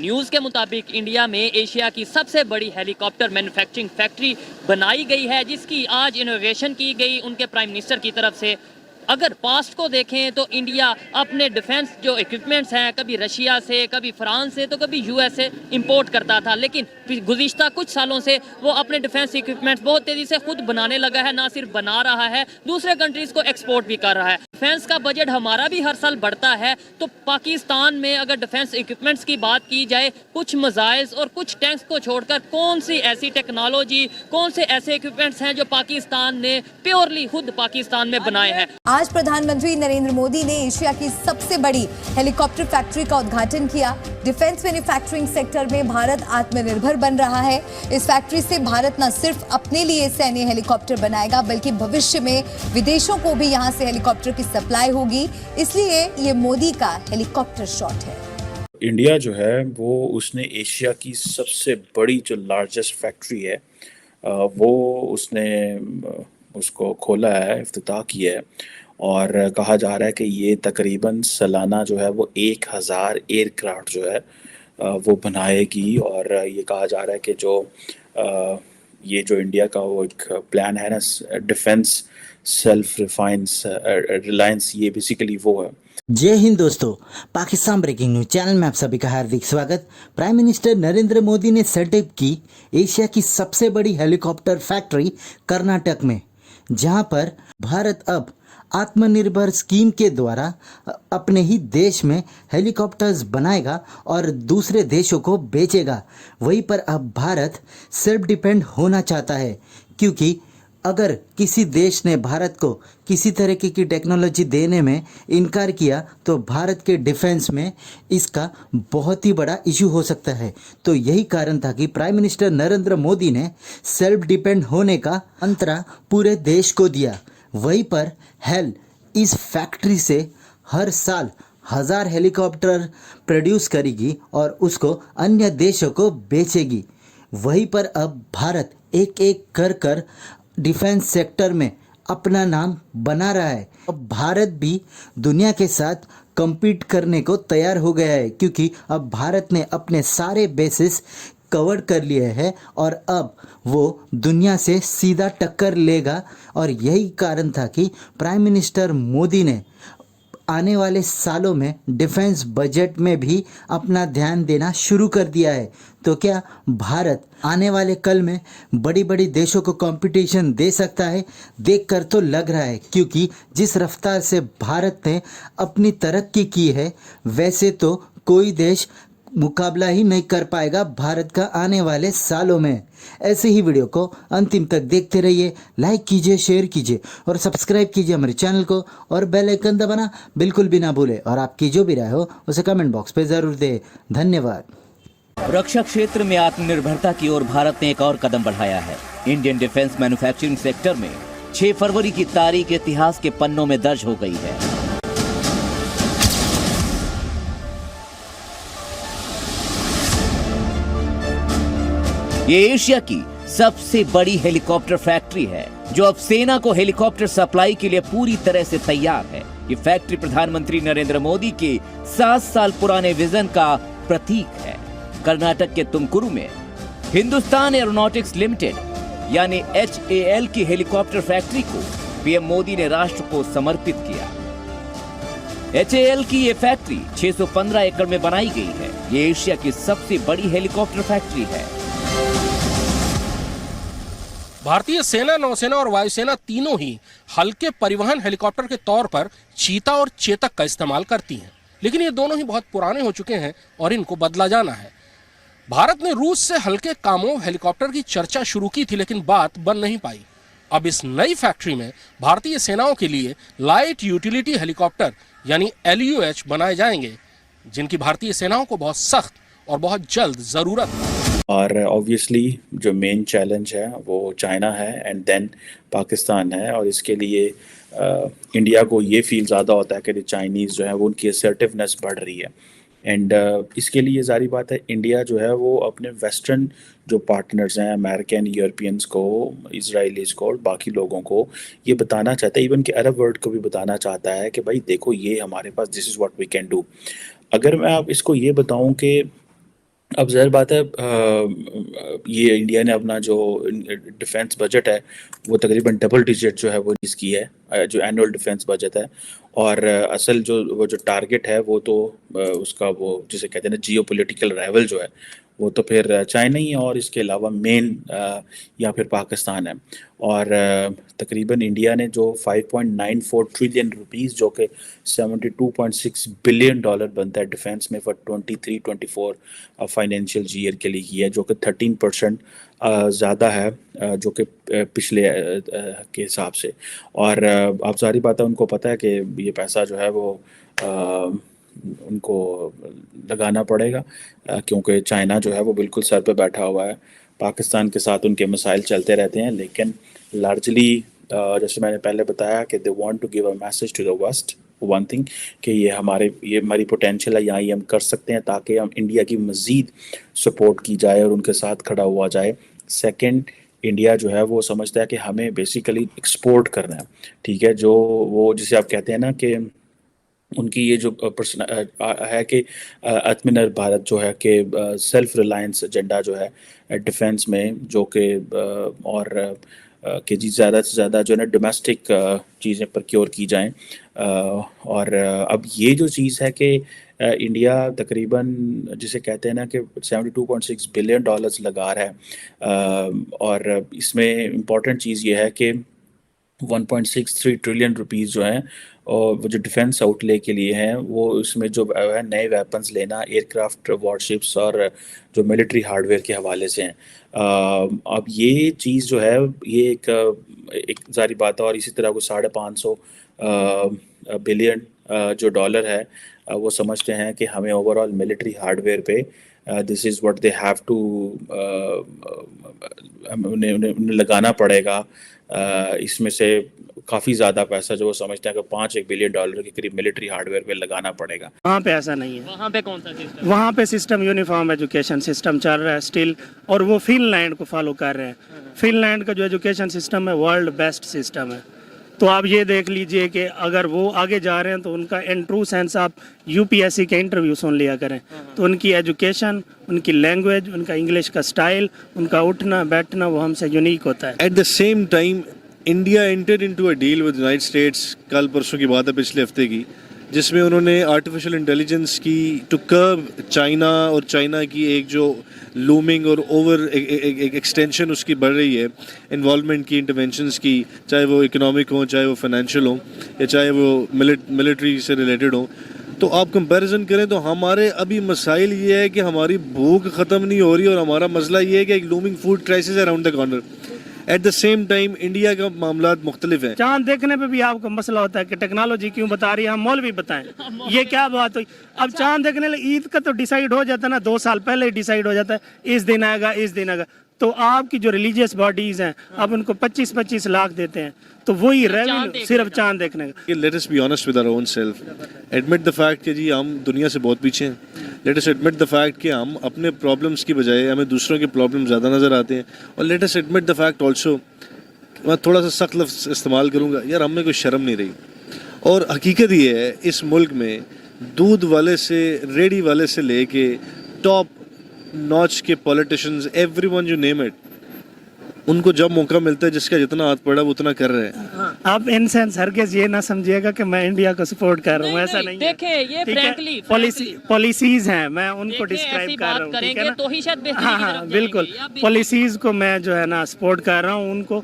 News के मुताबिक India में एशिया की सबसे बड़ी हेलीकॉप्टर मैन्युफैक्चरिंग फैक्ट्री बनाई गई है, जिसकी आज इनोवेशन की गई उनके प्राइम मिनिस्टर की तरफ से। अगर पास्ट को देखें तो इंडिया अपने डिफेंस जो इक्विपमेंट्स हैं कभी रशिया से, कभी फ्रांस से, तो कभी यूएस से इंपोर्ट करता था, लेकिन गुज़िश्ता कुछ सालों से वो अपने डिफेंस इक्विपमेंट्स बहुत तेज़ी से खुद बनाने लगा है। ना सिर्फ बना रहा है, दूसरे कंट्रीज़ को एक्सपोर्ट भी कर रहा है। डिफेंस का बजट हमारा भी हर साल बढ़ता है, तो पाकिस्तान में अगर डिफेंस इक्विपमेंट्स की बात की जाए, कुछ मिसाइल्स और कुछ टैंक्स को छोड़कर कौन सी ऐसी टेक्नोलॉजी, कौन से ऐसे इक्विपमेंट्स हैं जो पाकिस्तान ने प्योरली खुद पाकिस्तान में बनाए हैं। आज प्रधानमंत्री नरेंद्र मोदी ने एशिया की सबसे बड़ी हेलीकॉप्टर फैक्ट्री का उद्घाटन किया। डिफेंस मैन्युफैक्चरिंग सेक्टर में भारत आत्मनिर्भर बन रहा है। इस फैक्ट्री से भारत न सिर्फ अपने लिए सैन्य हेलीकॉप्टर बनाएगा, बल्कि भविष्य में विदेशों को भी यहां से हेलीकॉप्टर की सप्लाई होगी। इसलिए ये मोदी का हेलीकॉप्टर शॉट है। इंडिया जो है वो उसने एशिया की सबसे बड़ी जो लार्जेस्ट फैक्ट्री है वो उसने उसको खोला है, इफ्तिताह किया है। और कहा जा रहा है कि ये तकरीबन सालाना जो है वो 1000 एयरक्राफ्ट जो है वो बनाएगी। और ये कहा जा रहा है कि ये जो इंडिया का वो एक प्लान है ना, डिफेंस सेल्फ रिलायंस, ये बेसिकली वो है। जय हिंद दोस्तों, पाकिस्तान ब्रेकिंग न्यूज चैनल में आप सभी का हार्दिक स्वागत। प्राइम मिनिस्टर नरेंद्र मोदी ने सेटअप की एशिया की सबसे बड़ी हेलीकॉप्टर फैक्ट्री कर्नाटक में, जहां पर भारत अब आत्मनिर्भर स्कीम के द्वारा अपने ही देश में हेलीकॉप्टर्स बनाएगा और दूसरे देशों को बेचेगा। वहीं पर अब भारत सेल्फ डिपेंड होना चाहता है, क्योंकि अगर किसी देश ने भारत को किसी तरीके की टेक्नोलॉजी देने में इनकार किया तो भारत के डिफेंस में इसका बहुत ही बड़ा इशू हो सकता है। तो यही कारण था कि प्राइम मिनिस्टर नरेंद्र मोदी ने सेल्फ डिपेंड होने का मंत्र पूरे देश को दिया। वहीं पर हेल इस फैक्ट्री से हर साल 1000 हेलीकॉप्टर प्रोड्यूस करेगी और उसको अन्य देशों को बेचेगी। वहीं पर अब भारत एक एक कर डिफेंस सेक्टर में अपना नाम बना रहा है। अब भारत भी दुनिया के साथ compete करने को तैयार हो गया है, क्योंकि अब भारत ने अपने सारे बेसिस कवर कर लिए हैं और अब वो दुनिया से सीधा टक्कर लेगा। और यही कारण था कि प्राइम मिनिस्टर मोदी ने आने वाले सालों में डिफेंस बजट में भी अपना ध्यान देना शुरू कर दिया है। तो क्या भारत आने वाले कल में बड़ी बड़ी देशों को कंपटीशन दे सकता है? देखकर तो लग रहा है, क्योंकि जिस रफ्तार से भारत ने अपनी तरक्की की है, वैसे तो कोई देश मुकाबला ही नहीं कर पाएगा भारत का आने वाले सालों में। ऐसे ही वीडियो को अंतिम तक देखते रहिए, लाइक कीजिए, शेयर कीजिए और सब्सक्राइब कीजिए हमारे चैनल को, और बेल आइकन दबाना बिल्कुल भी ना भूले। और आपकी जो भी राय हो उसे कमेंट बॉक्स पे जरूर दे। धन्यवाद। रक्षा क्षेत्र में आत्मनिर्भरता की ओर भारत ने एक और कदम बढ़ाया है। इंडियन डिफेंस मैन्युफैक्चरिंग सेक्टर में 6 फरवरी की तारीख इतिहास के पन्नों में दर्ज हो गई है। ये एशिया की सबसे बड़ी हेलीकॉप्टर फैक्ट्री है, जो अब सेना को हेलीकॉप्टर सप्लाई के लिए पूरी तरह से तैयार है। ये फैक्ट्री प्रधानमंत्री नरेंद्र मोदी के 7 साल पुराने विजन का प्रतीक है। कर्नाटक के तुमकुरु में हिंदुस्तान एरोनॉटिक्स लिमिटेड यानी HAL की हेलीकॉप्टर फैक्ट्री को पीएम मोदी ने राष्ट्र को समर्पित किया। HAL की ये फैक्ट्री 615 एकड़ में बनाई गई है। ये एशिया की सबसे बड़ी हेलीकॉप्टर फैक्ट्री है। भारतीय सेना, नौसेना और वायुसेना तीनों ही हल्के परिवहन हेलीकॉप्टर के तौर पर चीता और चेतक का इस्तेमाल करती हैं, लेकिन ये दोनों ही बहुत पुराने हो चुके हैं और इनको बदला जाना है। भारत ने रूस से हल्के कामों हेलीकॉप्टर की चर्चा शुरू की थी, लेकिन बात बन नहीं पाई। अब इस नई फैक्ट्री में भारतीय सेनाओं के लिए लाइट यूटिलिटी हेलीकॉप्टर यानी LUH बनाए जाएंगे, जिनकी भारतीय सेनाओं को बहुत सख्त और बहुत जल्द जरूरत है। और ऑब्वियसली जो मेन चैलेंज है वो चाइना है एंड देन पाकिस्तान है। और इसके लिए इंडिया को ये फील ज़्यादा होता है कि चाइनीज़ जो है वो उनकी असर्टिवनेस बढ़ रही है। एंड इसके लिए जारी बात है, इंडिया जो है वो अपने वेस्टर्न जो पार्टनर्स हैं, अमेरिकन, यूरोपियंस को, इजराइलीज को और बाकी लोगों को ये बताना चाहता है, इवन कि अरब वर्ल्ड को भी बताना चाहता है कि भाई देखो ये हमारे पास, this is what we can do. अगर मैं आप इसको ये बताऊं कि अब ज़ाहिर बात है ये इंडिया ने अपना जो डिफेंस बजट है वो तकरीबन डबल डिजिट जो है वो रिलीज़ की है, जो एनुअल डिफेंस बजट है। और असल जो टारगेट है वो तो उसका वो जिसे कहते हैं ना जियो पोलिटिकल राइवल जो है वो तो फिर चाइना ही है, और इसके अलावा मेन या फिर पाकिस्तान है। और तकरीबन इंडिया ने जो 5.94 ट्रिलियन रुपीस जो कि 72.6 बिलियन डॉलर बनता है डिफेंस में फॉर 23-24 फाइनेंशियल ईयर के लिए किया है, जो कि 13% ज़्यादा है जो कि पिछले के हिसाब से। और आप सारी बात है उनको पता है कि ये पैसा जो है वो उनको लगाना पड़ेगा, क्योंकि चाइना जो है वो बिल्कुल सर पे बैठा हुआ है। पाकिस्तान के साथ उनके मसाइल चलते रहते हैं, लेकिन लार्जली जैसे मैंने पहले बताया कि they want to give a message to the west one thing कि ये हमारी पोटेंशियल है, यहाँ ये हम कर सकते हैं ताकि हम इंडिया की मज़ीद सपोर्ट की जाए और उनके साथ खड़ा हुआ जाए। सेकंड, इंडिया जो है वो समझता है कि हमें बेसिकली एक्सपोर्ट करना है, ठीक है, जो वो जिसे आप कहते हैं ना कि उनकी ये जो है कि आत्मनिर्भर भारत जो है कि सेल्फ रिलायंस एजेंडा जो है डिफेंस में, जो कि और कि जी ज़्यादा से ज़्यादा जो है ना डोमेस्टिक चीज़ें प्रोक्योर की जाएं। और अब ये जो चीज़ है कि इंडिया तकरीबन जिसे कहते हैं ना कि 72.6 बिलियन डॉलर्स लगा रहा है, और इसमें इम्पॉर्टेंट चीज़ ये है कि 1.63 ट्रिलियन रुपीस जो हैं और वो जो डिफेंस आउटले के लिए हैं वो उसमें जो है नए वेपन्स लेना, एयरक्राफ्ट, वॉरशिप्स और जो मिलिट्री हार्डवेयर के हवाले से हैं। अब ये चीज़ जो है ये एक जारी बात है, और इसी तरह को 550 बिलियन जो डॉलर है वो समझते हैं कि हमें ओवरऑल मिलिट्री हार्डवेयर पे this is what they have to उन्हें लगाना पड़ेगा। इसमें से काफ़ी ज़्यादा पैसा जो वो समझते हैं कि 5-1 बिलियन डॉलर के करीब मिलिट्री हार्डवेयर पे लगाना पड़ेगा। वहाँ पे ऐसा नहीं है। वहाँ पे कौन सा सिस्टम? वहाँ पे सिस्टम यूनिफॉर्म एजुकेशन सिस्टम चल रहा है स्टिल, और वो फिनलैंड को फॉलो कर रहे हैं। फिनलैंड का जो एजुकेशन सिस्टम है वर्ल्ड बेस्ट सिस्टम है। तो आप ये देख लीजिए कि अगर वो आगे जा रहे हैं तो उनका इन ट्रू सेंस आप यूपीएससी के इंटरव्यू सुन लिया करें, तो उनकी एजुकेशन, उनकी लैंग्वेज, उनका इंग्लिश का स्टाइल, उनका उठना बैठना वो हमसे यूनिक होता है। At the same time India entered into a deal with United States, कल परसों की बात है पिछले हफ्ते की, जिसमें उन्होंने आर्टिफिशियल इंटेलिजेंस की टू कर्ब चाइना और चाइना की एक जो लूमिंग और ओवर एक्सटेंशन उसकी बढ़ रही है, इन्वॉल्वमेंट की, इंटरवेंशंस की, चाहे वो इकोनॉमिक हो, चाहे वो फाइनेंशियल हो, या चाहे वो मिलिट्री से रिलेटेड हो। तो आप कंपैरिजन करें तो हमारे अभी मसाइल ये है कि हमारी भूख ख़त्म नहीं हो रही, और हमारा मसला ये है कि एक looming food crisis around the corner. Eight the same time India का मामला मुख्तलिफ है। चांद देखने पे भी आपको मसला होता है कि टेक्नोलॉजी क्यों बता रही है, हम मौलवी बताएं ये क्या बात हुई। अब चांद देखने ईद का तो डिसाइड हो जाता है ना, 2 साल पहले ही डिसाइड हो जाता है इस दिन आएगा, इस दिन आएगा। तो आपकी जो रिलीजियस बॉडीज हैं अब उनको 25-25 लाख देते हैं, तो वही रेवेन्यू सिर्फ चांद देखने का। Let us be honest with our own self, admit the fact कि जी हम दुनिया से बहुत पीछे हैं। Let us admit the fact कि हम अपने प्रॉब्लम्स की बजाय हमें दूसरों के प्रॉब्लम ज़्यादा नज़र आते हैं। और late us admit the fact also, मैं थोड़ा सा सख्त लफ्ज़ इस्तेमाल करूँगा, यार हमें कोई शर्म नहीं रही। और हकीकत ये है इस मुल्क में दूध वाले से रेडी वाले से लेके टॉप नॉच के politicians, everyone you name it, उनको जब मौका मिलता है जिसका जितना हाथ पड़ा वो उतना कर रहे हैं। आप इन सेंस हरगिज़ ये ना समझिएगा कि मैं इंडिया को सपोर्ट कर रहा हूँ, ऐसा नहीं है। देखें ये फ्रैंकली पॉलिसीज हैं, मैं उनको डिस्क्राइब कर रहा हूँ, ठीक है ना? तो ही शायद बेहतरी की हाँ तरफ बिल्कुल, जाएंगे। पॉलिसीज को मैं जो है ना सपोर्ट कर रहा हूँ उनको।